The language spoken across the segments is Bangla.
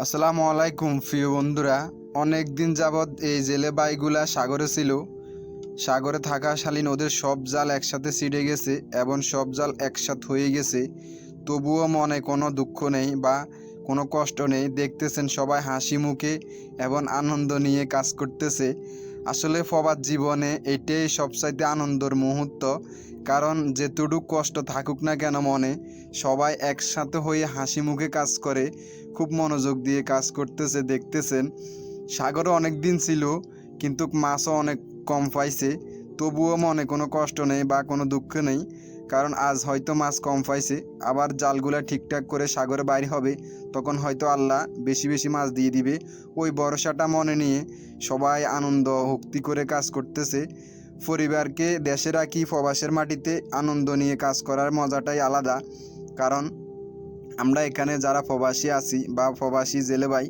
আসসালামু আলাইকুম প্রিয় বন্ধুরা। অনেক দিন যাবৎ এই জেলে বাইগুলা সাগরে ছিল। সাগরে থাকা শালীন ওদের সব জাল একসাথে ছিঁড়ে গেছে এবং সব জাল একসাথে হয়ে গেছে। তবুও মনে কোনো দুঃখ নেই বা কোনো কষ্ট নেই। দেখতেছেন সবাই হাসি মুখে এবং আনন্দ নিয়ে কাজ করতেছে। আসলে প্রবাস জীবনে এটাই সবচাইতে আনন্দের মুহূর্ত। কারণ যেতটুকু কষ্ট থাকুক না কেন মনে, সবাই একসাথে হয়ে হাসি মুখে কাজ করে, খুব মনোযোগ দিয়ে কাজ করতেছে। দেখতেছেন সাগরে অনেক দিন ছিল কিন্তু মাছও অনেক কম পাইছে। তবুও মনে কোনো কষ্ট নেই বা কোনো দুঃখ নেই, কারণ আজ হয়তো মাছ কম পাইছে, আবার জালগুলা ঠিকঠাক করে সাগরে বাইর হবে, তখন হয়তো আল্লাহ বেশি বেশি মাছ দিয়ে দিবে। ওই ভরসাটা মনে নিয়ে সবাই আনন্দ ভক্তি করে কাজ করতেছে। পরিবারকে দেশে রাখি প্রবাসের মাটিতে আনন্দ নিয়ে কাজ করার মজাটাই আলাদা। কারণ আমরা এখানে যারা প্রবাসী আছি বা প্রবাসী জেলে ভাই,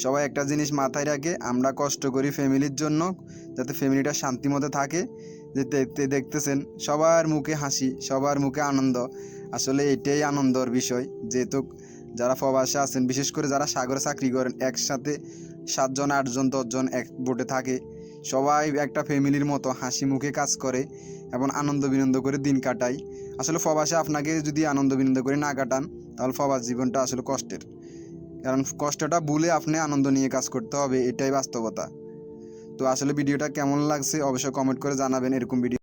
সবাই একটা জিনিস মাথায় রাখে, আমরা কষ্ট করি ফ্যামিলির জন্য, যাতে ফ্যামিলিটা শান্তি মতো থাকে। যে দেখতেছেন সবার মুখে হাসি, সবার মুখে আনন্দ। আসলে এটাই আনন্দর বিষয়। যেহেতু যারা প্রবাসে আছেন, বিশেষ করে যারা সাগরে চাকরি করেন, একসাথে 7জন 8জন 10জন এক বোটে থাকে, সবাই একটা ফ্যামিলির মতো হাসি মুখে কাজ করে এবং আনন্দ বিনন্দ করে দিন কাটায়। আসলে প্রবাসে আপনাকে যদি আনন্দ বিনন্দ করে না কাটান, তাহলে প্রবাস জীবনটা আসলে কষ্টের। কারণ কষ্টটা ভুলে আপনি আনন্দ নিয়ে কাজ করতে হবে, এটাই বাস্তবতা। তো আসলে ভিডিওটা কেমন লাগছে অবশ্যই কমেন্ট করে জানাবেন। এরকম ভিডিও